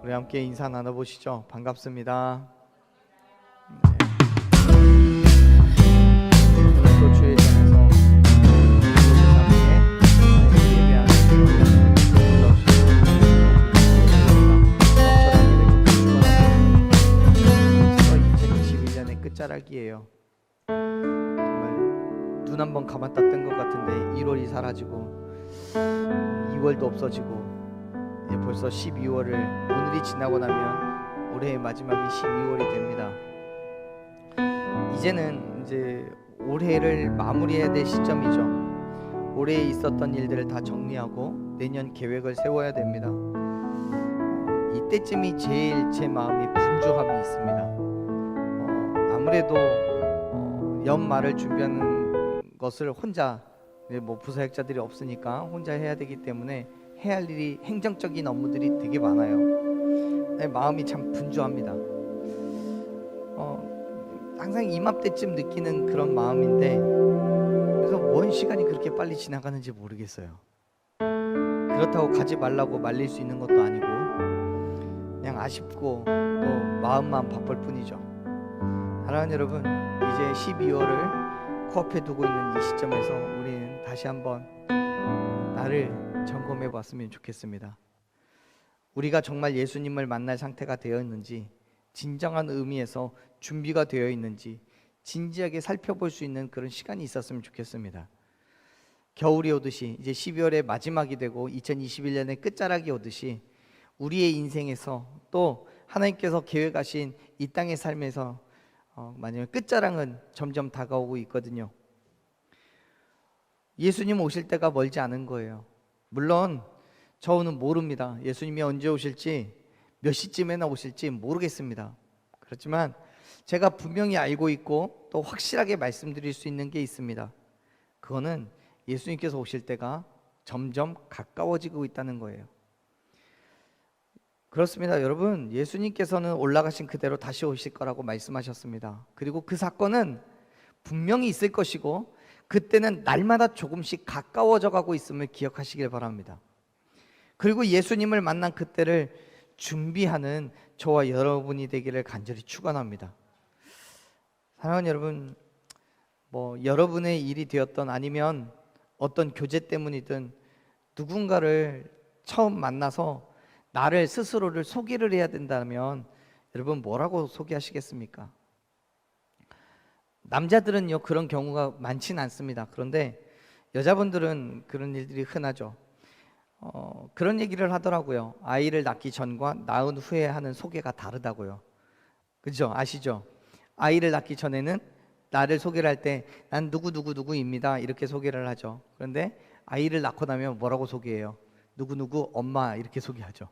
우리 함께 인사 나눠보시죠. 반갑습니다. 또 주의 전에서 끝자락이에요. 정말 눈 한 번 감았다 뜬 것 같은데 1월이 사라지고 2월도 없어지고 벌써 12월을 오늘이 지나고 나면 올해의 마지막이 12월이 됩니다. 이제는 이제 올해를 마무리해야 될 시점이죠. 올해에 있었던 일들을 다 정리하고 내년 계획을 세워야 됩니다. 이때쯤이 제일 제 마음이 분주함이 있습니다. 아무래도 연말을 준비하는 것을 혼자 부사역자들이 없으니까 혼자 해야 되기 때문에 해야 할 일이 행정적인 업무들이 되게 많아요. 마음이 참 분주합니다. 항상 이맘때쯤 느끼는 그런 마음인데 그래서 뭔 시간이 그렇게 빨리 지나가는지 모르겠어요. 그렇다고 가지 말라고 말릴 수 있는 것도 아니고 그냥 아쉽고 또 마음만 바쁠 뿐이죠. 사랑하는 여러분, 이제 12월을 코앞에 두고 있는 이 시점에서 우리는 다시 한번 나를 점검해 봤으면 좋겠습니다. 우리가 정말 예수님을 만날 상태가 되어 있는지, 진정한 의미에서 준비가 되어 있는지 진지하게 살펴볼 수 있는 그런 시간이 있었으면 좋겠습니다. 겨울이 오듯이 이제 12월의 마지막이 되고 2021년의 끝자락이 오듯이 우리의 인생에서 또 하나님께서 계획하신 이 땅의 삶에서 만약 끝자락은 점점 다가오고 있거든요. 예수님 오실 때가 멀지 않은 거예요. 물론 저는 모릅니다. 예수님이 언제 오실지, 몇 시쯤에나 오실지 모르겠습니다. 그렇지만 제가 분명히 알고 있고 또 확실하게 말씀드릴 수 있는 게 있습니다. 그거는 예수님께서 오실 때가 점점 가까워지고 있다는 거예요. 그렇습니다. 여러분, 예수님께서는 올라가신 그대로 다시 오실 거라고 말씀하셨습니다. 그리고 그 사건은 분명히 있을 것이고 그때는 날마다 조금씩 가까워져 가고 있음을 기억하시길 바랍니다. 그리고 예수님을 만난 그때를 준비하는 저와 여러분이 되기를 간절히 축원합니다. 사랑하는 여러분, 여러분의 일이 되었던 아니면 어떤 교제 때문이든 누군가를 처음 만나서 나를 스스로를 소개를 해야 된다면 여러분 뭐라고 소개하시겠습니까? 남자들은요 그런 경우가 많지는 않습니다. 그런데 여자분들은 그런 일들이 흔하죠. 그런 얘기를 하더라고요. 아이를 낳기 전과 낳은 후에 하는 소개가 다르다고요. 그죠? 아시죠? 아이를 낳기 전에는 나를 소개를 할 때 난 누구누구누구입니다 이렇게 소개를 하죠. 그런데 아이를 낳고 나면 뭐라고 소개해요? 누구누구 엄마 이렇게 소개하죠.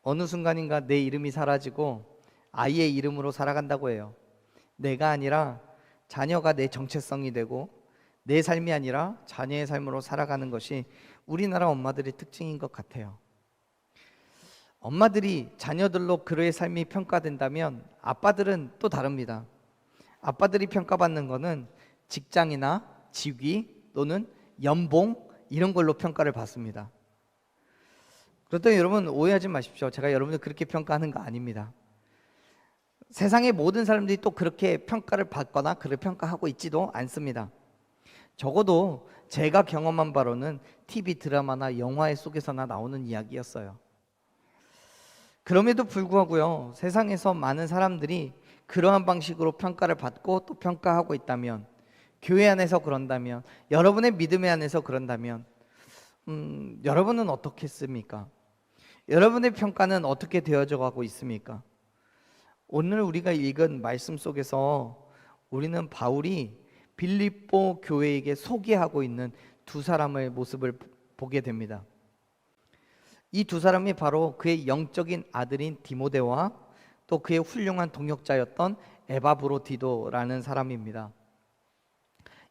어느 순간인가 내 이름이 사라지고 아이의 이름으로 살아간다고 해요. 내가 아니라 자녀가 내 정체성이 되고 내 삶이 아니라 자녀의 삶으로 살아가는 것이 우리나라 엄마들의 특징인 것 같아요. 엄마들이 자녀들로 그의 삶이 평가된다면 아빠들은 또 다릅니다. 아빠들이 평가받는 것은 직장이나 직위 또는 연봉 이런 걸로 평가를 받습니다. 그렇다면 여러분 오해하지 마십시오. 제가 여러분들 그렇게 평가하는 거 아닙니다. 세상의 모든 사람들이 또 그렇게 평가를 받거나 그를 평가하고 있지도 않습니다. 적어도 제가 경험한 바로는 TV 드라마나 영화 속에서나 나오는 이야기였어요. 그럼에도 불구하고요, 세상에서 많은 사람들이 그러한 방식으로 평가를 받고 또 평가하고 있다면, 교회 안에서 그런다면, 여러분의 믿음의 안에서 그런다면 여러분은 어떻겠습니까? 여러분의 평가는 어떻게 되어져 가고 있습니까? 오늘 우리가 읽은 말씀 속에서 우리는 바울이 빌립보 교회에게 소개하고 있는 두 사람의 모습을 보게 됩니다. 이 두 사람이 바로 그의 영적인 아들인 디모데와 또 그의 훌륭한 동역자였던 에바브로디도라는 사람입니다.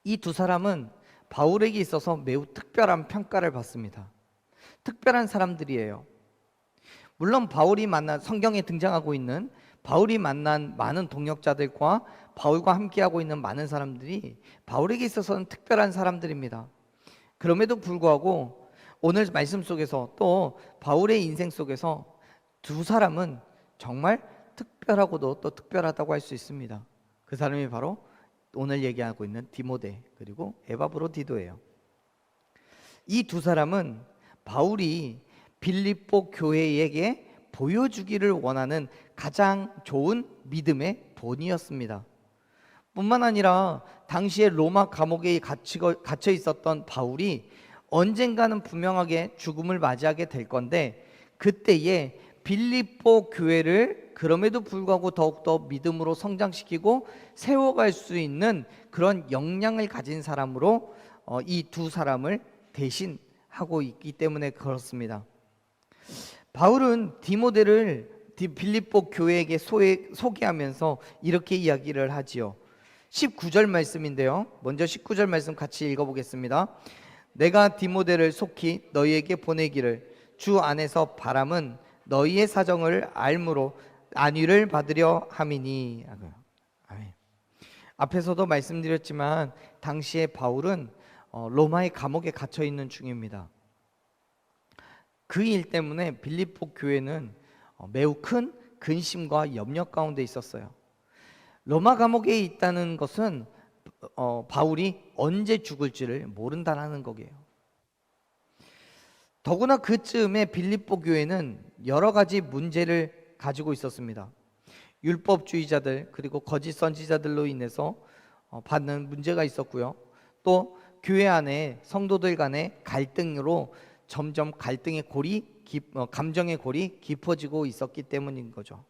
이 두 사람은 바울에게 있어서 매우 특별한 평가를 받습니다. 특별한 사람들이에요. 물론 바울이 만난, 성경에 등장하고 있는 바울이 만난 많은 동역자들과 바울과 함께하고 있는 많은 사람들이 바울에게 있어서는 특별한 사람들입니다. 그럼에도 불구하고 오늘 말씀 속에서 또 바울의 인생 속에서 두 사람은 정말 특별하고도 또 특별하다고 할 수 있습니다. 그 사람이 바로 오늘 얘기하고 있는 디모데 그리고 에바브로디도예요. 이 두 사람은 바울이 빌립보 교회에게 보여주기를 원하는 가장 좋은 믿음의 본이었습니다. 뿐만 아니라 당시에 로마 감옥에 갇혀 있었던 바울이 언젠가는 분명하게 죽음을 맞이하게 될 건데, 그때에 빌립보 교회를 그럼에도 불구하고 더욱더 믿음으로 성장시키고 세워갈 수 있는 그런 역량을 가진 사람으로 이 두 사람을 대신하고 있기 때문에 그렇습니다. 바울은 디모데를 빌립보 교회에게 소개하면서 이렇게 이야기를 하지요. 19절 말씀인데요, 먼저 19절 말씀 같이 읽어보겠습니다. 내가 디모데를 속히 너희에게 보내기를 주 안에서 바람은 너희의 사정을 알므로 안위를 받으려 함이니. 아멘. 앞에서도 말씀드렸지만 당시에 바울은 로마의 감옥에 갇혀 있는 중입니다. 그 일 때문에 빌립보 교회는 매우 큰 근심과 염려 가운데 있었어요. 로마 감옥에 있다는 것은 바울이 언제 죽을지를 모른다는 거예요. 더구나 그쯤에 빌립보 교회는 여러 가지 문제를 가지고 있었습니다. 율법주의자들 그리고 거짓 선지자들로 인해서 받는 문제가 있었고요. 또 교회 안에 성도들 간의 갈등으로 점점 감정의 골이 깊어지고 있었기 때문인 거죠.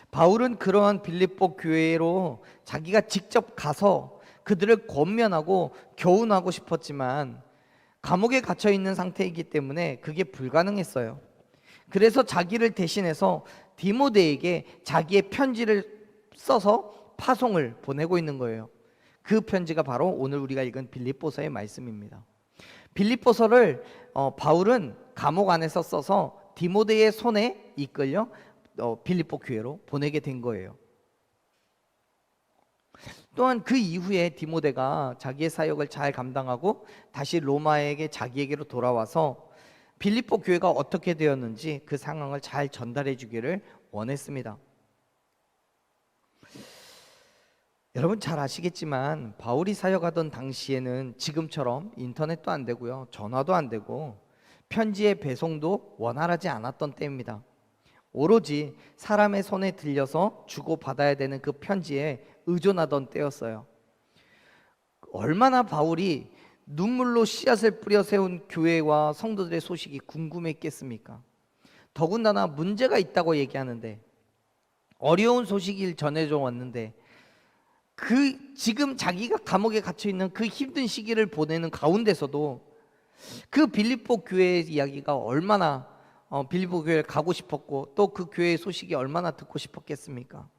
바울은 그러한 빌립보 교회로 자기가 직접 가서 그들을 권면하고 교훈하고 싶었지만 감옥에 갇혀 있는 상태이기 때문에 그게 불가능했어요. 그래서 자기를 대신해서 디모데에게 자기의 편지를 써서 파송을 보내고 있는 거예요. 그 편지가 바로 오늘 우리가 읽은 빌립보서의 말씀입니다. 빌립보서를 바울은 감옥 안에서 써서 디모데의 손에 이끌려 빌립보 교회로 보내게 된 거예요. 또한 그 이후에 디모데가 자기의 사역을 잘 감당하고 다시 로마에게 자기에게로 돌아와서 빌립보 교회가 어떻게 되었는지 그 상황을 잘 전달해 주기를 원했습니다. 여러분 잘 아시겠지만 바울이 사역하던 당시에는 지금처럼 인터넷도 안 되고요, 전화도 안 되고 편지의 배송도 원활하지 않았던 때입니다. 오로지 사람의 손에 들려서 주고받아야 되는 그 편지에 의존하던 때였어요. 얼마나 바울이 눈물로 씨앗을 뿌려 세운 교회와 성도들의 소식이 궁금했겠습니까? 더군다나 문제가 있다고 얘기하는데, 어려운 소식을 전해줘 왔는데, 지금 자기가 감옥에 갇혀 있는 그 힘든 시기를 보내는 가운데서도 그 빌립보 교회의 이야기가 얼마나 빌립보 교회를 가고 싶었고 또 그 교회의 소식이 얼마나 듣고 싶었겠습니까?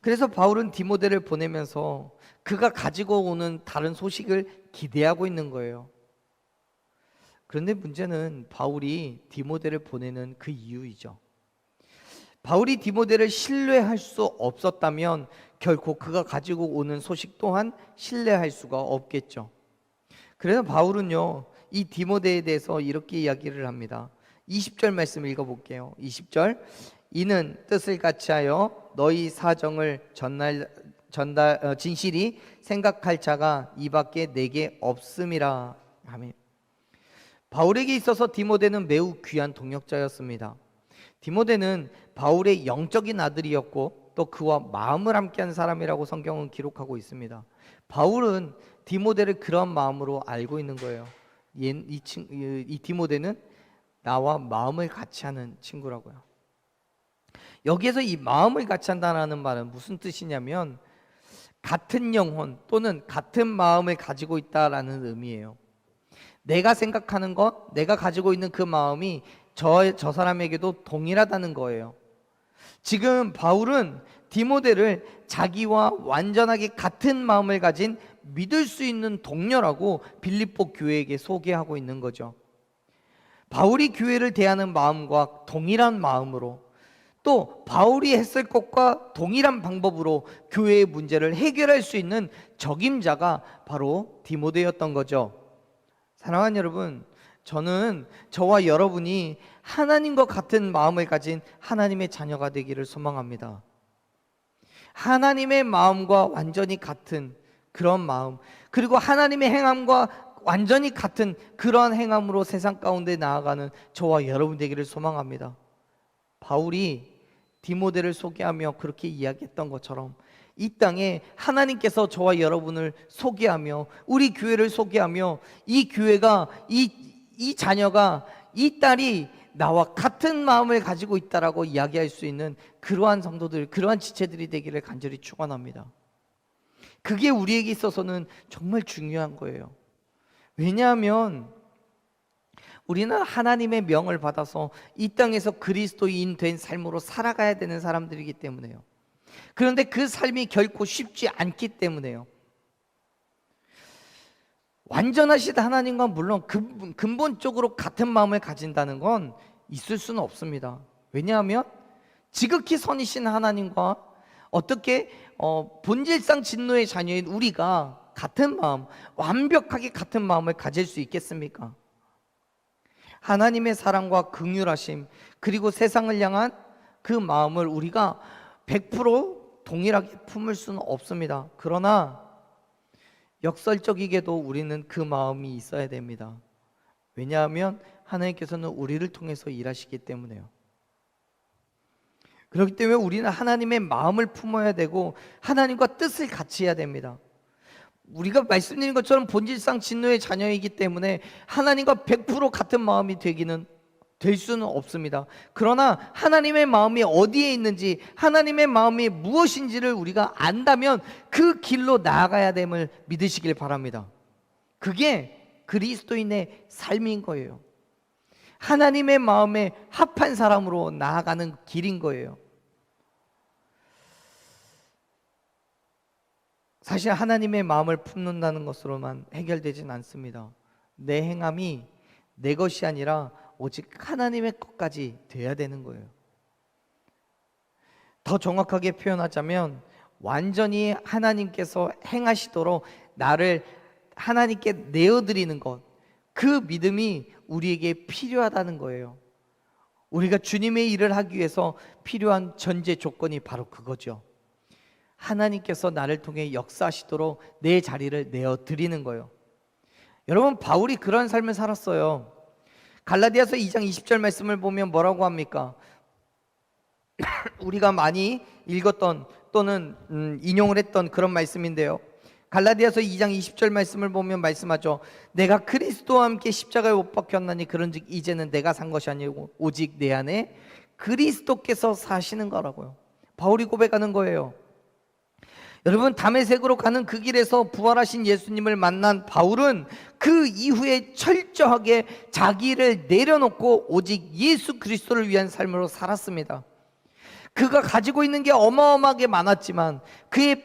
그래서 바울은 디모데를 보내면서 그가 가지고 오는 다른 소식을 기대하고 있는 거예요. 그런데 문제는 바울이 디모데를 보내는 그 이유이죠. 바울이 디모데를 신뢰할 수 없었다면 결코 그가 가지고 오는 소식 또한 신뢰할 수가 없겠죠. 그래서 바울은요, 이 디모데에 대해서 이렇게 이야기를 합니다. 20절 말씀 읽어볼게요. 20절, 이는 뜻을 같이하여 너희 사정을 진실이 생각할 자가 이밖에 내게 없음이라. 아멘. 바울에게 있어서 디모데는 매우 귀한 동역자였습니다. 디모데는 바울의 영적인 아들이었고 또 그와 마음을 함께한 사람이라고 성경은 기록하고 있습니다. 바울은 디모데를 그런 마음으로 알고 있는 거예요. 이 디모데는 나와 마음을 같이 하는 친구라고요. 여기에서 이 마음을 같이 한다는 말은 무슨 뜻이냐면 같은 영혼 또는 같은 마음을 가지고 있다라는 의미예요. 내가 생각하는 것, 내가 가지고 있는 그 마음이 저 사람에게도 동일하다는 거예요. 지금 바울은 디모데를 자기와 완전하게 같은 마음을 가진 믿을 수 있는 동료라고 빌립보 교회에게 소개하고 있는 거죠. 바울이 교회를 대하는 마음과 동일한 마음으로 또 바울이 했을 것과 동일한 방법으로 교회의 문제를 해결할 수 있는 적임자가 바로 디모데였던 거죠. 사랑하는 여러분, 저는 저와 여러분이 하나님과 같은 마음을 가진 하나님의 자녀가 되기를 소망합니다. 하나님의 마음과 완전히 같은 그런 마음, 그리고 하나님의 행함과 완전히 같은 그러한 행함으로 세상 가운데 나아가는 저와 여러분 되기를 소망합니다. 바울이 디모데를 소개하며 그렇게 이야기했던 것처럼 이 땅에 하나님께서 저와 여러분을 소개하며 우리 교회를 소개하며 이 교회가 이 자녀가 이 딸이 나와 같은 마음을 가지고 있다라고 이야기할 수 있는 그러한 성도들, 그러한 지체들이 되기를 간절히 축원합니다. 그게 우리에게 있어서는 정말 중요한 거예요. 왜냐하면 우리는 하나님의 명을 받아서 이 땅에서 그리스도인 된 삶으로 살아가야 되는 사람들이기 때문에요. 그런데 그 삶이 결코 쉽지 않기 때문에요. 완전하신 하나님과 물론 근본적으로 같은 마음을 가진다는 건 있을 수는 없습니다. 왜냐하면 지극히 선이신 하나님과 어떻게 본질상 진노의 자녀인 우리가 같은 마음, 완벽하게 같은 마음을 가질 수 있겠습니까? 하나님의 사랑과 긍휼하심, 그리고 세상을 향한 그 마음을 우리가 100% 동일하게 품을 수는 없습니다. 그러나 역설적이게도 우리는 그 마음이 있어야 됩니다. 왜냐하면 하나님께서는 우리를 통해서 일하시기 때문에요. 그렇기 때문에 우리는 하나님의 마음을 품어야 되고 하나님과 뜻을 같이 해야 됩니다. 우리가 말씀드린 것처럼 본질상 진노의 자녀이기 때문에 하나님과 100% 같은 마음이 될 수는 없습니다. 그러나 하나님의 마음이 어디에 있는지, 하나님의 마음이 무엇인지를 우리가 안다면 그 길로 나아가야 됨을 믿으시길 바랍니다. 그게 그리스도인의 삶인 거예요. 하나님의 마음에 합한 사람으로 나아가는 길인 거예요. 사실 하나님의 마음을 품는다는 것으로만 해결되진 않습니다. 내 행함이 내 것이 아니라 오직 하나님의 것까지 돼야 되는 거예요. 더 정확하게 표현하자면 완전히 하나님께서 행하시도록 나를 하나님께 내어드리는 것, 그 믿음이 우리에게 필요하다는 거예요. 우리가 주님의 일을 하기 위해서 필요한 전제 조건이 바로 그거죠. 하나님께서 나를 통해 역사하시도록 내 자리를 내어드리는 거예요. 여러분, 바울이 그런 삶을 살았어요. 갈라디아서 2장 20절 말씀을 보면 뭐라고 합니까? 우리가 많이 읽었던 또는 인용을 했던 그런 말씀인데요. 갈라디아서 2장 20절 말씀을 보면 말씀하죠. 내가 그리스도와 함께 십자가에 못 박혔나니 그런즉 이제는 내가 산 것이 아니고 오직 내 안에 그리스도께서 사시는 거라고요. 바울이 고백하는 거예요. 여러분, 다메섹으로 가는 그 길에서 부활하신 예수님을 만난 바울은 그 이후에 철저하게 자기를 내려놓고 오직 예수 그리스도를 위한 삶으로 살았습니다. 그가 가지고 있는 게 어마어마하게 많았지만 그의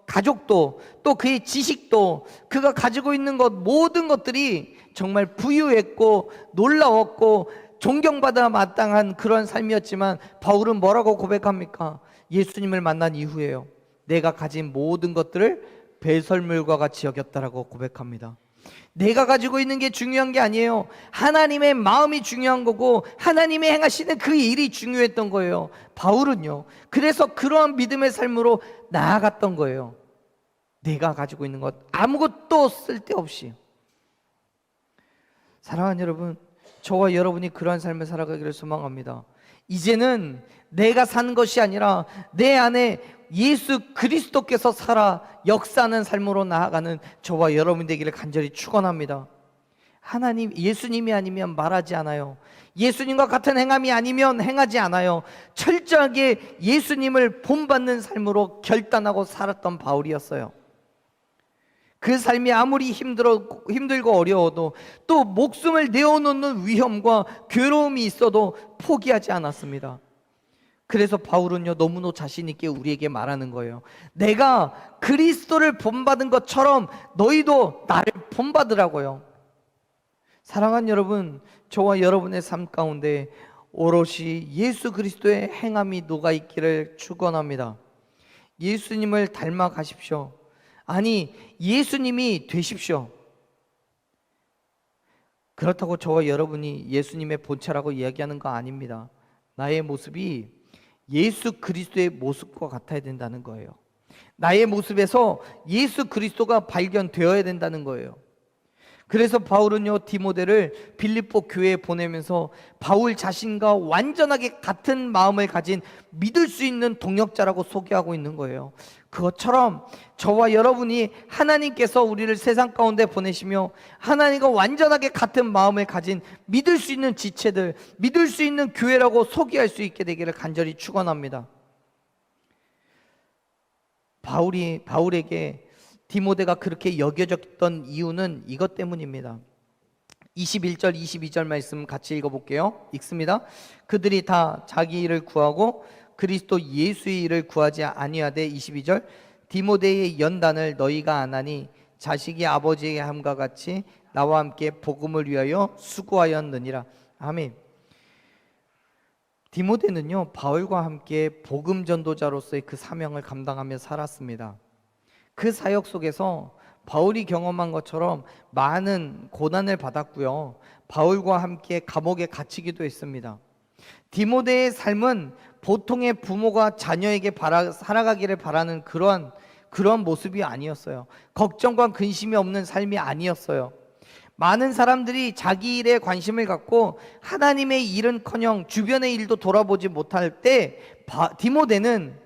가족도 또 그의 지식도 그가 가지고 있는 것 모든 것들이 정말 부유했고 놀라웠고 존경받아 마땅한 그런 삶이었지만 바울은 뭐라고 고백합니까? 예수님을 만난 이후에요. 내가 가진 모든 것들을 배설물과 같이 여겼다라고 고백합니다. 내가 가지고 있는 게 중요한 게 아니에요. 하나님의 마음이 중요한 거고 하나님의 행하시는 그 일이 중요했던 거예요. 바울은요. 그래서 그러한 믿음의 삶으로 나아갔던 거예요. 내가 가지고 있는 것 아무것도 쓸데없이. 사랑하는 여러분, 저와 여러분이 그러한 삶을 살아가기를 소망합니다. 이제는 내가 사는 것이 아니라 내 안에 예수 그리스도께서 살아 역사하는 삶으로 나아가는 저와 여러분 되기를 간절히 축원합니다. 예수님이 아니면 말하지 않아요. 예수님과 같은 행함이 아니면 행하지 않아요. 철저하게 예수님을 본받는 삶으로 결단하고 살았던 바울이었어요. 그 삶이 아무리 힘들고 어려워도 또 목숨을 내어놓는 위험과 괴로움이 있어도 포기하지 않았습니다. 그래서 바울은요, 너무나 자신 있게 우리에게 말하는 거예요. 내가 그리스도를 본받은 것처럼 너희도 나를 본받으라고요. 사랑하는 여러분, 저와 여러분의 삶 가운데 오롯이 예수 그리스도의 행함이 녹아있기를 축원합니다. 예수님을 닮아 가십시오. 아니, 예수님이 되십시오. 그렇다고 저와 여러분이 예수님의 본체라고 이야기하는 거 아닙니다. 나의 모습이 예수 그리스도의 모습과 같아야 된다는 거예요. 나의 모습에서 예수 그리스도가 발견되어야 된다는 거예요. 그래서 바울은요, 디모데를 빌립보 교회에 보내면서 바울 자신과 완전하게 같은 마음을 가진 믿을 수 있는 동역자라고 소개하고 있는 거예요. 그것처럼 저와 여러분이 하나님께서 우리를 세상 가운데 보내시며 하나님과 완전하게 같은 마음을 가진 믿을 수 있는 지체들, 믿을 수 있는 교회라고 소개할 수 있게 되기를 간절히 축원합니다. 바울에게 디모데가 그렇게 여겨졌던 이유는 이것 때문입니다. 21절 22절 말씀 같이 읽어볼게요. 읽습니다. 그들이 다 자기 일을 구하고 그리스도 예수의 일을 구하지 아니하되 22절 디모데의 연단을 너희가 안 하니 자식이 아버지에게 함과 같이 나와 함께 복음을 위하여 수고하였느니라. 아멘. 디모데는요, 바울과 함께 복음 전도자로서의 그 사명을 감당하며 살았습니다. 그 사역 속에서 바울이 경험한 것처럼 많은 고난을 받았고요, 바울과 함께 감옥에 갇히기도 했습니다. 디모데의 삶은 보통의 부모가 자녀에게 살아가기를 바라는 그러한 모습이 아니었어요. 걱정과 근심이 없는 삶이 아니었어요. 많은 사람들이 자기 일에 관심을 갖고 하나님의 일은커녕 주변의 일도 돌아보지 못할 때 디모데는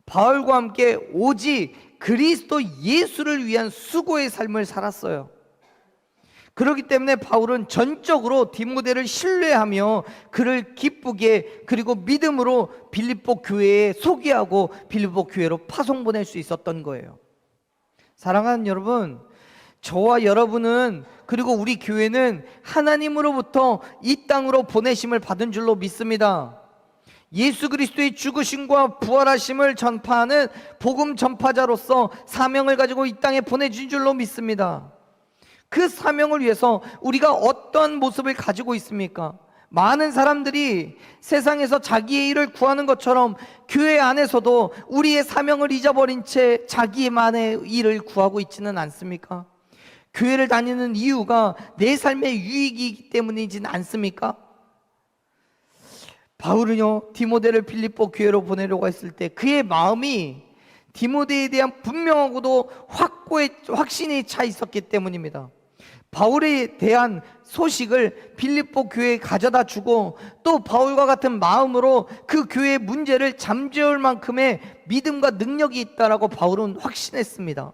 바울과 함께 오직 그리스도 예수를 위한 수고의 삶을 살았어요. 그렇기 때문에 바울은 전적으로 디모데를 신뢰하며 그를 기쁘게 그리고 믿음으로 빌립보 교회에 소개하고 빌립보 교회로 파송 보낼 수 있었던 거예요. 사랑하는 여러분, 저와 여러분은 그리고 우리 교회는 하나님으로부터 이 땅으로 보내심을 받은 줄로 믿습니다. 예수 그리스도의 죽으심과 부활하심을 전파하는 복음 전파자로서 사명을 가지고 이 땅에 보내준 줄로 믿습니다. 그 사명을 위해서 우리가 어떤 모습을 가지고 있습니까? 많은 사람들이 세상에서 자기의 일을 구하는 것처럼 교회 안에서도 우리의 사명을 잊어버린 채 자기만의 일을 구하고 있지는 않습니까? 교회를 다니는 이유가 내 삶의 유익이기 때문이진 않습니까? 바울은요, 디모데를 빌립보 교회로 보내려고 했을 때 그의 마음이 디모데에 대한 분명하고도 확신이 차 있었기 때문입니다. 바울에 대한 소식을 빌립보 교회에 가져다 주고 또 바울과 같은 마음으로 그 교회의 문제를 잠재울 만큼의 믿음과 능력이 있다라고 바울은 확신했습니다.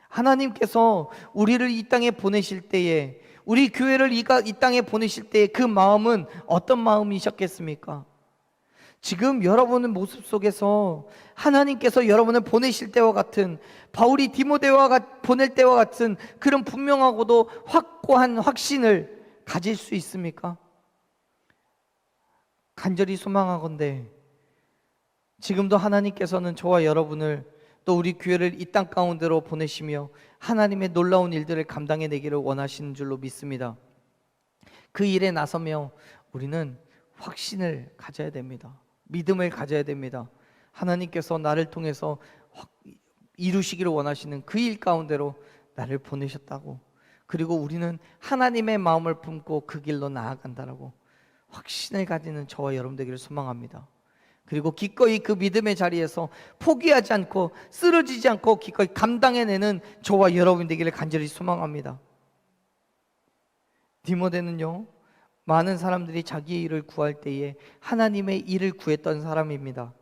하나님께서 우리를 이 땅에 보내실 때에, 우리 교회를 이 땅에 보내실 때에 그 마음은 어떤 마음이셨겠습니까? 지금 여러분의 모습 속에서 하나님께서 여러분을 보내실 때와 같은, 바울이 디모데와 보낼 때와 같은 그런 분명하고도 확고한 확신을 가질 수 있습니까? 간절히 소망하건대 지금도 하나님께서는 저와 여러분을 또 우리 교회를 이 땅 가운데로 보내시며 하나님의 놀라운 일들을 감당해내기를 원하시는 줄로 믿습니다. 그 일에 나서며 우리는 확신을 가져야 됩니다. 믿음을 가져야 됩니다. 하나님께서 나를 통해서 이루시기를 원하시는 그 일 가운데로 나를 보내셨다고, 그리고 우리는 하나님의 마음을 품고 그 길로 나아간다라고 확신을 가지는 저와 여러분 되기를 소망합니다. 그리고 기꺼이 그 믿음의 자리에서 포기하지 않고 쓰러지지 않고 기꺼이 감당해내는 저와 여러분 되기를 간절히 소망합니다. 디모데는요, 많은 사람들이 자기의 일을 구할 때에 하나님의 일을 구했던 사람입니다.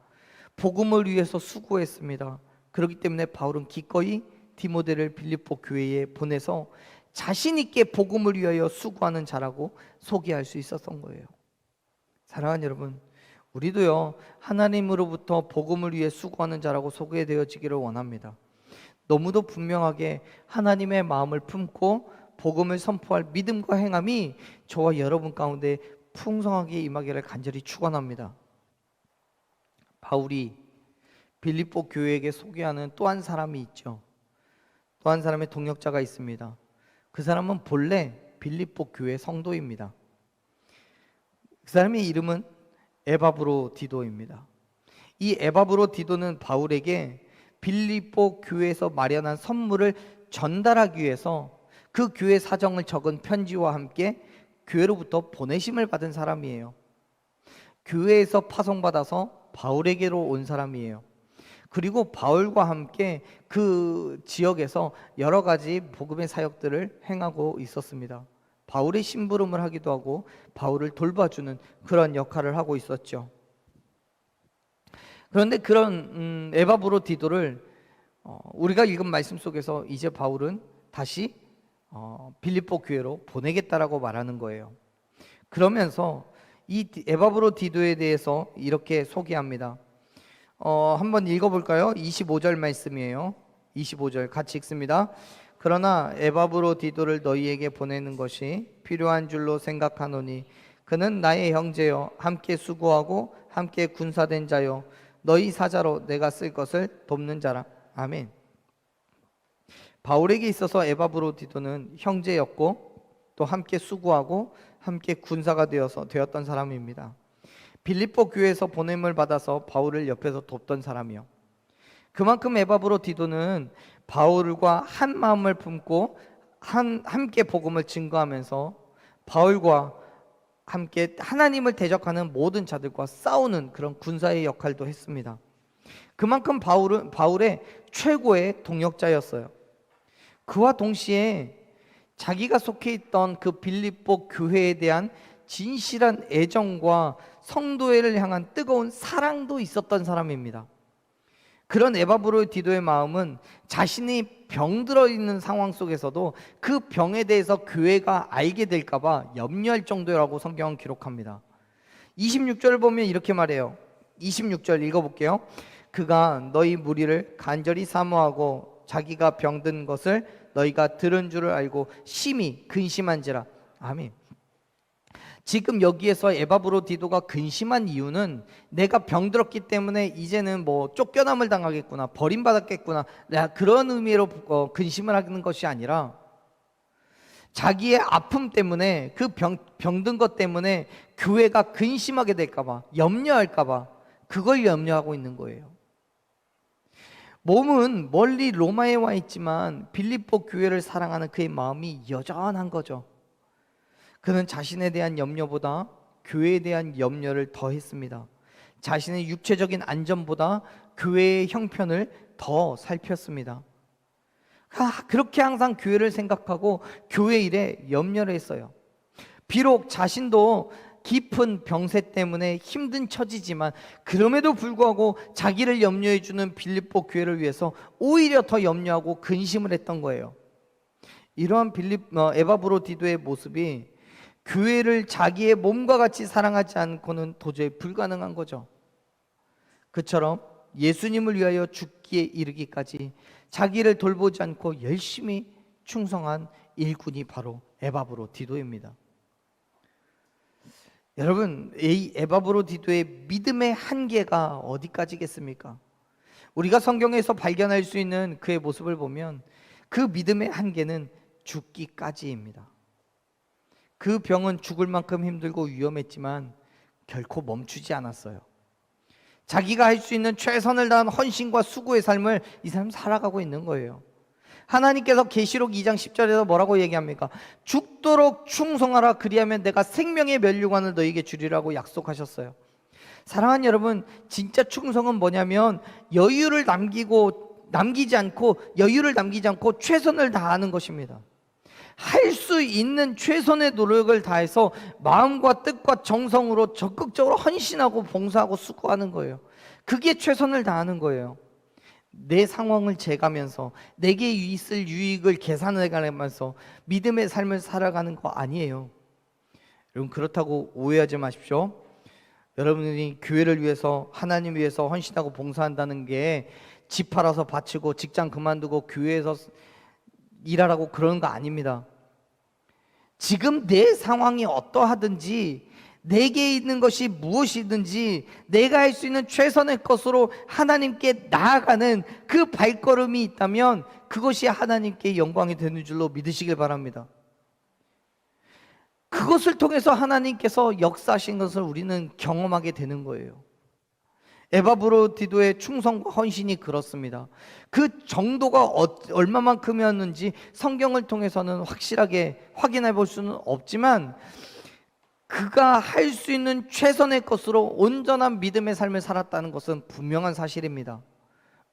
복음을 위해서 수고했습니다. 그렇기 때문에 바울은 기꺼이 디모데를 빌립보 교회에 보내서 자신 있게 복음을 위하여 수고하는 자라고 소개할 수 있었던 거예요. 사랑하는 여러분, 우리도요, 하나님으로부터 복음을 위해 수고하는 자라고 소개되어지기를 원합니다. 너무도 분명하게 하나님의 마음을 품고 복음을 선포할 믿음과 행함이 저와 여러분 가운데 풍성하게 임하기를 간절히 축원합니다. 바울이 빌립보 교회에게 소개하는 또 한 사람이 있죠. 또 한 사람의 동역자가 있습니다. 그 사람은 본래 빌립보 교회 성도입니다. 그 사람의 이름은 에바브로 디도입니다. 이 에바브로 디도는 바울에게 빌립보 교회에서 마련한 선물을 전달하기 위해서 그 교회 사정을 적은 편지와 함께 교회로부터 보내심을 받은 사람이에요. 교회에서 파송받아서 바울에게로 온 사람이에요. 그리고 바울과 함께 그 지역에서 여러 가지 복음의 사역들을 행하고 있었습니다. 바울의 심부름을 하기도 하고 바울을 돌봐주는 그런 역할을 하고 있었죠. 그런데 그런 에바브로디도를 우리가 읽은 말씀 속에서 이제 바울은 다시 빌립보 교회로 보내겠다라고 말하는 거예요. 그러면서 이 에바브로디도에 대해서 이렇게 소개합니다. 한번 읽어볼까요? 25절 말씀이에요. 25절 같이 읽습니다. 그러나 에바브로디도를 너희에게 보내는 것이 필요한 줄로 생각하노니 그는 나의 형제요 함께 수고하고 함께 군사된 자요 너희 사자로 내가 쓸 것을 돕는 자라. 아멘. 바울에게 있어서 에바브로디도는 형제였고 또 함께 수고하고 함께 군사가 되었던 사람입니다. 빌립보 교회에서 보냄을 받아서 바울을 옆에서 돕던 사람이요. 그만큼 에바브로디도는 바울과 한 마음을 품고 함께 복음을 증거하면서 바울과 함께 하나님을 대적하는 모든 자들과 싸우는 그런 군사의 역할도 했습니다. 그만큼 바울은 바울의 최고의 동역자였어요. 그와 동시에 자기가 속해 있던 그 빌립보 교회에 대한 진실한 애정과 성도회를 향한 뜨거운 사랑도 있었던 사람입니다. 그런 에바브로디도의 마음은 자신이 병들어 있는 상황 속에서도 그 병에 대해서 교회가 알게 될까 봐 염려할 정도라고 성경은 기록합니다. 26절을 보면 이렇게 말해요. 26절 읽어볼게요. 그가 너희 무리를 간절히 사모하고 자기가 병든 것을 너희가 들은 줄을 알고 심히 근심한지라. 아멘. 지금 여기에서 에바브로디도가 근심한 이유는 내가 병들었기 때문에 이제는 뭐 쫓겨남을 당하겠구나, 버림받았겠구나, 내가 그런 의미로 근심을 하는 것이 아니라 자기의 아픔 때문에 그 병든 것 때문에 교회가 근심하게 될까봐, 염려할까봐 그걸 염려하고 있는 거예요. 몸은 멀리 로마에 와 있지만 빌립보 교회를 사랑하는 그의 마음이 여전한 거죠. 그는 자신에 대한 염려보다 교회에 대한 염려를 더 했습니다. 자신의 육체적인 안전보다 교회의 형편을 더 살폈습니다. 그렇게 항상 교회를 생각하고 교회 일에 염려를 했어요. 비록 자신도 깊은 병세 때문에 힘든 처지지만 그럼에도 불구하고 자기를 염려해 주는 빌립보 교회를 위해서 오히려 더 염려하고 근심을 했던 거예요. 이러한 에바브로디도의 모습이 교회를 자기의 몸과 같이 사랑하지 않고는 도저히 불가능한 거죠. 그처럼 예수님을 위하여 죽기에 이르기까지 자기를 돌보지 않고 열심히 충성한 일꾼이 바로 에바브로디도입니다. 여러분, 이 에바브로디도의 믿음의 한계가 어디까지겠습니까? 우리가 성경에서 발견할 수 있는 그의 모습을 보면 그 믿음의 한계는 죽기까지입니다. 그 병은 죽을 만큼 힘들고 위험했지만 결코 멈추지 않았어요. 자기가 할 수 있는 최선을 다한 헌신과 수고의 삶을 이 사람은 살아가고 있는 거예요. 하나님께서 계시록 2장 10절에서 뭐라고 얘기합니까? 죽도록 충성하라, 그리하면 내가 생명의 면류관을 너에게 주리라고 약속하셨어요. 사랑하는 여러분, 진짜 충성은 뭐냐면 여유를 남기지 않고 최선을 다하는 것입니다. 할 수 있는 최선의 노력을 다해서 마음과 뜻과 정성으로 적극적으로 헌신하고 봉사하고 수고하는 거예요. 그게 최선을 다하는 거예요. 내 상황을 재가면서 내게 있을 유익을 계산해가면서 믿음의 삶을 살아가는 거 아니에요. 여러분, 그렇다고 오해하지 마십시오. 여러분이 교회를 위해서, 하나님 위해서 헌신하고 봉사한다는 게 집 팔아서 바치고 직장 그만두고 교회에서 일하라고 그러는 거 아닙니다. 지금 내 상황이 어떠하든지, 내게 있는 것이 무엇이든지 내가 할 수 있는 최선의 것으로 하나님께 나아가는 그 발걸음이 있다면 그것이 하나님께 영광이 되는 줄로 믿으시길 바랍니다. 그것을 통해서 하나님께서 역사하신 것을 우리는 경험하게 되는 거예요. 에바브로디도의 충성과 헌신이 그렇습니다. 그 정도가 얼마만큼이었는지 성경을 통해서는 확실하게 확인해 볼 수는 없지만, 그가 할 수 있는 최선의 것으로 온전한 믿음의 삶을 살았다는 것은 분명한 사실입니다.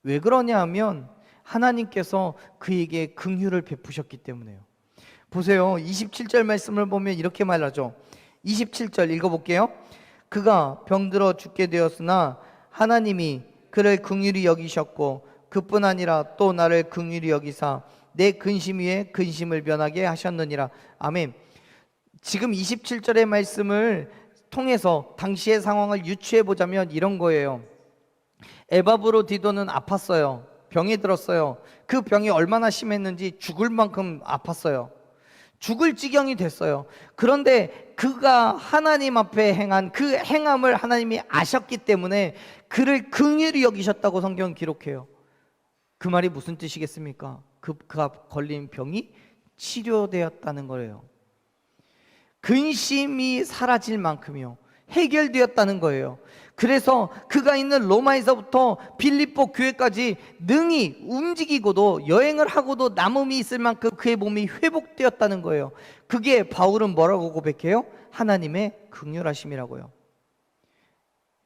왜 그러냐 하면 하나님께서 그에게 긍휼을 베푸셨기 때문에요. 보세요. 27절 말씀을 보면 이렇게 말하죠. 27절 읽어볼게요. 그가 병들어 죽게 되었으나 하나님이 그를 긍휼히 여기셨고 그뿐 아니라 또 나를 긍휼히 여기사 내 근심 위에 근심을 변하게 하셨느니라. 아멘. 지금 27절의 말씀을 통해서 당시의 상황을 유추해 보자면 이런 거예요. 에바브로디도는 아팠어요. 병이 들었어요. 그 병이 얼마나 심했는지 죽을 만큼 아팠어요. 죽을 지경이 됐어요. 그런데 그가 하나님 앞에 행한 그 행함을 하나님이 아셨기 때문에 그를 긍휼히 여기셨다고 성경은 기록해요. 그 말이 무슨 뜻이겠습니까? 그가 걸린 병이 치료되었다는 거예요. 근심이 사라질 만큼이요, 해결되었다는 거예요. 그래서 그가 있는 로마에서부터 빌립보 교회까지 능히 움직이고도 여행을 하고도 남음이 있을 만큼 그의 몸이 회복되었다는 거예요. 그게 바울은 뭐라고 고백해요? 하나님의 긍휼하심이라고요.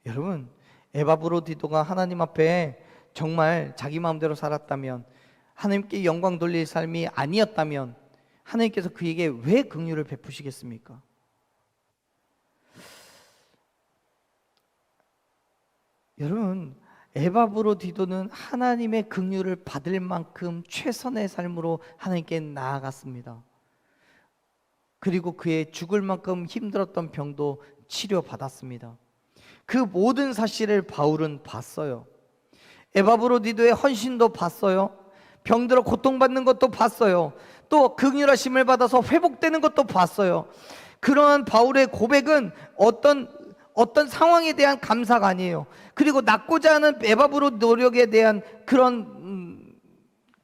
여러분, 에바브로디도가 하나님 앞에 정말 자기 마음대로 살았다면, 하나님께 영광 돌릴 삶이 아니었다면 하나님께서 그에게 왜 긍휼을 베푸시겠습니까? 여러분, 에바브로디도는 하나님의 긍휼을 받을 만큼 최선의 삶으로 하나님께 나아갔습니다. 그리고 그의 죽을 만큼 힘들었던 병도 치료받았습니다. 그 모든 사실을 바울은 봤어요. 에바브로디도의 헌신도 봤어요. 병들어 고통받는 것도 봤어요. 또 긍휼하심을 받아서 회복되는 것도 봤어요. 그러한 바울의 고백은 어떤 상황에 대한 감사가 아니에요. 그리고 낫고자 하는 에바브로 노력에 대한 그런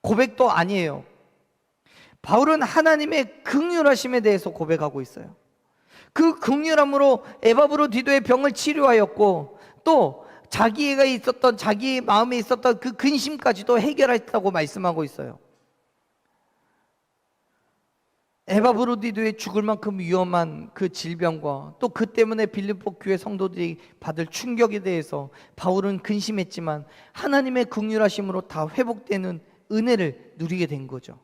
고백도 아니에요. 바울은 하나님의 긍휼하심에 대해서 고백하고 있어요. 그 긍휼함으로 에바브로디도의 병을 치료하였고, 또 자기가 있었던, 자기 마음에 있었던 그 근심까지도 해결했다고 말씀하고 있어요. 에바브로디도의 죽을 만큼 위험한 그 질병과 또 그 때문에 빌립보 교회 성도들이 받을 충격에 대해서 바울은 근심했지만 하나님의 긍휼하심으로 다 회복되는 은혜를 누리게 된 거죠.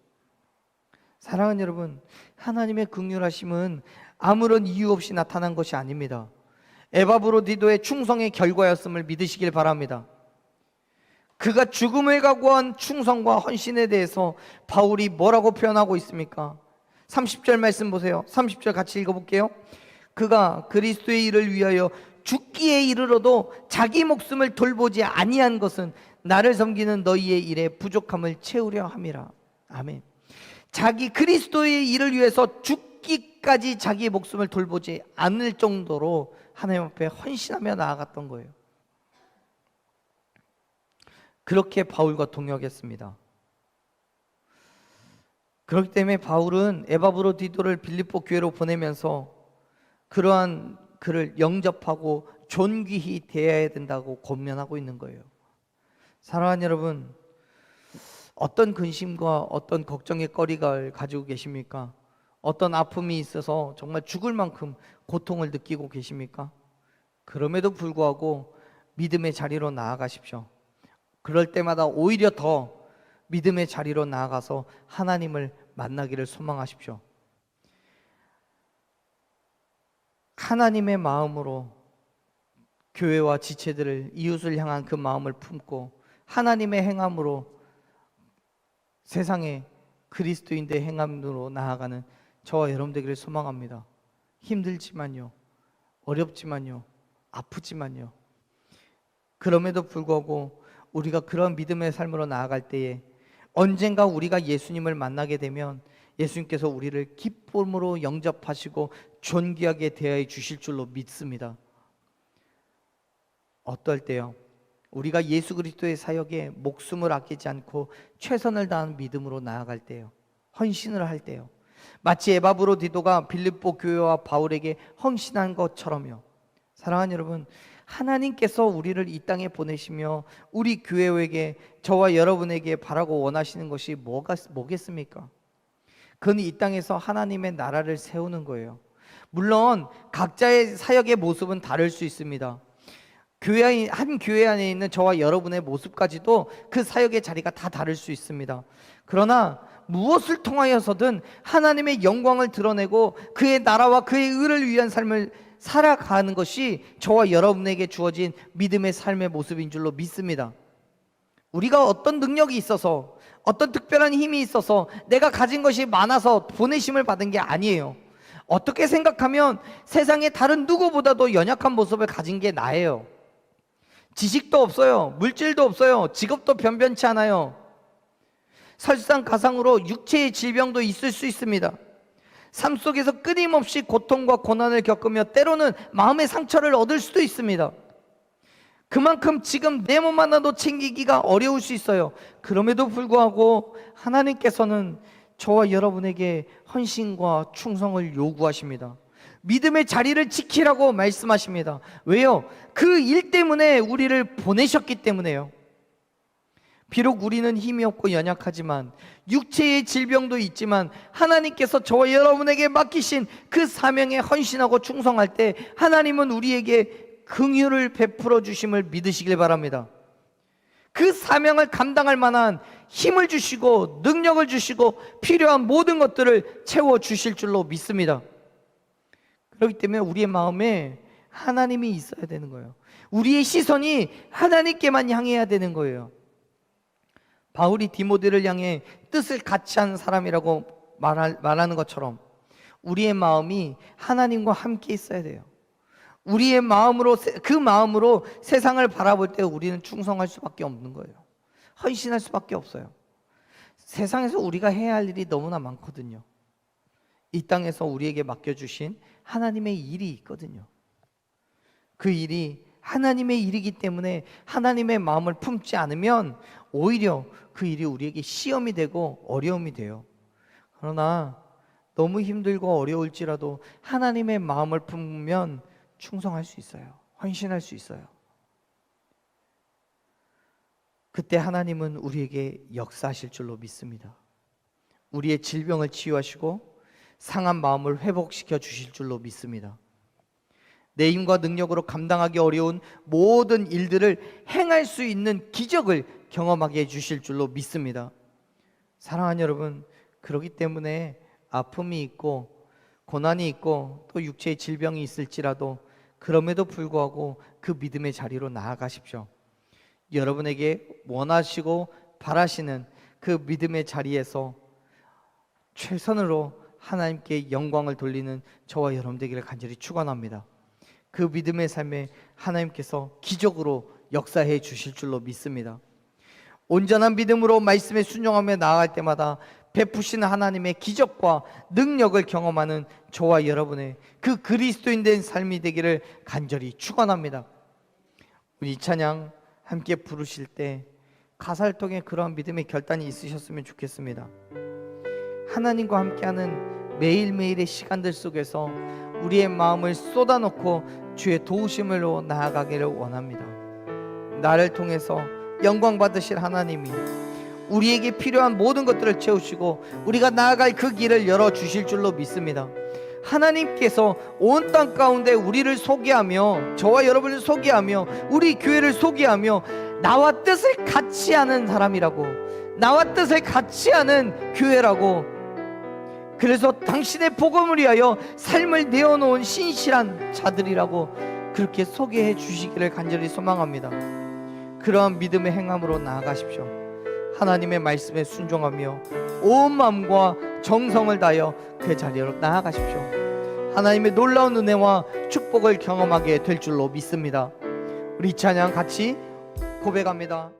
사랑하는 여러분, 하나님의 긍휼하심은 아무런 이유 없이 나타난 것이 아닙니다. 에바브로디도의 충성의 결과였음을 믿으시길 바랍니다. 그가 죽음을 각오한 충성과 헌신에 대해서 바울이 뭐라고 표현하고 있습니까? 30절 말씀 보세요. 30절 같이 읽어볼게요. 그가 그리스도의 일을 위하여 죽기에 이르러도 자기 목숨을 돌보지 아니한 것은 나를 섬기는 너희의 일에 부족함을 채우려 함이라. 아멘. 자기 그리스도의 일을 위해서 죽기까지 자기의 목숨을 돌보지 않을 정도로 하나님 앞에 헌신하며 나아갔던 거예요. 그렇게 바울과 동역했습니다. 그렇기 때문에 바울은 에바브로디도를 빌립보 교회로 보내면서 그러한 그를 영접하고 존귀히 대해야 된다고 권면하고 있는 거예요. 사랑하는 여러분, 어떤 근심과 어떤 걱정의 거리를 가지고 계십니까? 어떤 아픔이 있어서 정말 죽을 만큼 고통을 느끼고 계십니까? 그럼에도 불구하고 믿음의 자리로 나아가십시오. 그럴 때마다 오히려 더 믿음의 자리로 나아가서 하나님을 만나기를 소망하십시오. 하나님의 마음으로 교회와 지체들을, 이웃을 향한 그 마음을 품고 하나님의 행함으로 세상에 그리스도인의 행함으로 나아가는 저와 여러분 되기를 소망합니다. 힘들지만요, 어렵지만요, 아프지만요, 그럼에도 불구하고 우리가 그런 믿음의 삶으로 나아갈 때에 언젠가 우리가 예수님을 만나게 되면 예수님께서 우리를 기쁨으로 영접하시고 존귀하게 대하여 주실 줄로 믿습니다. 어떨 때요? 우리가 예수 그리스도의 사역에 목숨을 아끼지 않고 최선을 다하는 믿음으로 나아갈 때요, 헌신을 할 때요, 마치 에바브로디도가 빌립보 교회와 바울에게 헌신한 것처럼요. 사랑하는 여러분, 하나님께서 우리를 이 땅에 보내시며 우리 교회에게, 저와 여러분에게 바라고 원하시는 것이 뭐겠습니까? 그건 이 땅에서 하나님의 나라를 세우는 거예요. 물론 각자의 사역의 모습은 다를 수 있습니다. 한 교회 안에 있는 저와 여러분의 모습까지도 그 사역의 자리가 다 다를 수 있습니다. 그러나 무엇을 통하여서든 하나님의 영광을 드러내고 그의 나라와 그의 의를 위한 삶을 살아가는 것이 저와 여러분에게 주어진 믿음의 삶의 모습인 줄로 믿습니다. 우리가 어떤 능력이 있어서, 어떤 특별한 힘이 있어서, 내가 가진 것이 많아서 보내심을 받은 게 아니에요. 어떻게 생각하면 세상의 다른 누구보다도 연약한 모습을 가진 게 나예요. 지식도 없어요. 물질도 없어요. 직업도 변변치 않아요. 설상가상으로 육체의 질병도 있을 수 있습니다. 삶 속에서 끊임없이 고통과 고난을 겪으며 때로는 마음의 상처를 얻을 수도 있습니다. 그만큼 지금 내 몸 하나도 챙기기가 어려울 수 있어요. 그럼에도 불구하고 하나님께서는 저와 여러분에게 헌신과 충성을 요구하십니다. 믿음의 자리를 지키라고 말씀하십니다. 왜요? 그 일 때문에 우리를 보내셨기 때문에요. 비록 우리는 힘이 없고 연약하지만, 육체의 질병도 있지만, 하나님께서 저와 여러분에게 맡기신 그 사명에 헌신하고 충성할 때 하나님은 우리에게 긍휼을 베풀어 주심을 믿으시길 바랍니다. 그 사명을 감당할 만한 힘을 주시고 능력을 주시고 필요한 모든 것들을 채워 주실 줄로 믿습니다. 그렇기 때문에 우리의 마음에 하나님이 있어야 되는 거예요. 우리의 시선이 하나님께만 향해야 되는 거예요. 바울이 디모데를 향해 뜻을 같이 한 사람이라고 말하는 것처럼 우리의 마음이 하나님과 함께 있어야 돼요. 우리의 마음으로, 그 마음으로 세상을 바라볼 때 우리는 충성할 수밖에 없는 거예요. 헌신할 수밖에 없어요. 세상에서 우리가 해야 할 일이 너무나 많거든요. 이 땅에서 우리에게 맡겨주신 하나님의 일이 있거든요. 그 일이 하나님의 일이기 때문에 하나님의 마음을 품지 않으면 오히려 그 일이 우리에게 시험이 되고 어려움이 돼요. 그러나 너무 힘들고 어려울지라도 하나님의 마음을 품으면 충성할 수 있어요. 헌신할 수 있어요. 그때 하나님은 우리에게 역사하실 줄로 믿습니다. 우리의 질병을 치유하시고 상한 마음을 회복시켜 주실 줄로 믿습니다. 내 힘과 능력으로 감당하기 어려운 모든 일들을 행할 수 있는 기적을 경험하게 해주실 줄로 믿습니다. 사랑하는 여러분, 그렇기 때문에 아픔이 있고 고난이 있고 또 육체의 질병이 있을지라도 그럼에도 불구하고 그 믿음의 자리로 나아가십시오. 여러분에게 원하시고 바라시는 그 믿음의 자리에서 최선으로 하나님께 영광을 돌리는 저와 여러분 되기를 간절히 축원합니다. 그 믿음의 삶에 하나님께서 기적으로 역사해 주실 줄로 믿습니다. 온전한 믿음으로 말씀에 순종하며 나아갈 때마다 베푸시는 하나님의 기적과 능력을 경험하는 저와 여러분의 그 그리스도인 된 삶이 되기를 간절히 축원합니다. 우리 이 찬양 함께 부르실 때 가사를 통해 그러한 믿음의 결단이 있으셨으면 좋겠습니다. 하나님과 함께하는 매일매일의 시간들 속에서 우리의 마음을 쏟아놓고 주의 도우심으로 나아가기를 원합니다. 나를 통해서 영광 받으실 하나님이 우리에게 필요한 모든 것들을 채우시고 우리가 나아갈 그 길을 열어주실 줄로 믿습니다. 하나님께서 온 땅 가운데 우리를 소개하며, 저와 여러분을 소개하며, 우리 교회를 소개하며 나와 뜻을 같이 하는 사람이라고, 나와 뜻을 같이 하는 교회라고, 그래서 당신의 복음을 위하여 삶을 내어놓은 신실한 자들이라고 그렇게 소개해 주시기를 간절히 소망합니다. 그러한 믿음의 행함으로 나아가십시오. 하나님의 말씀에 순종하며 온 마음과 정성을 다하여 그 자리로 나아가십시오. 하나님의 놀라운 은혜와 축복을 경험하게 될 줄로 믿습니다. 우리 찬양 같이 고백합니다.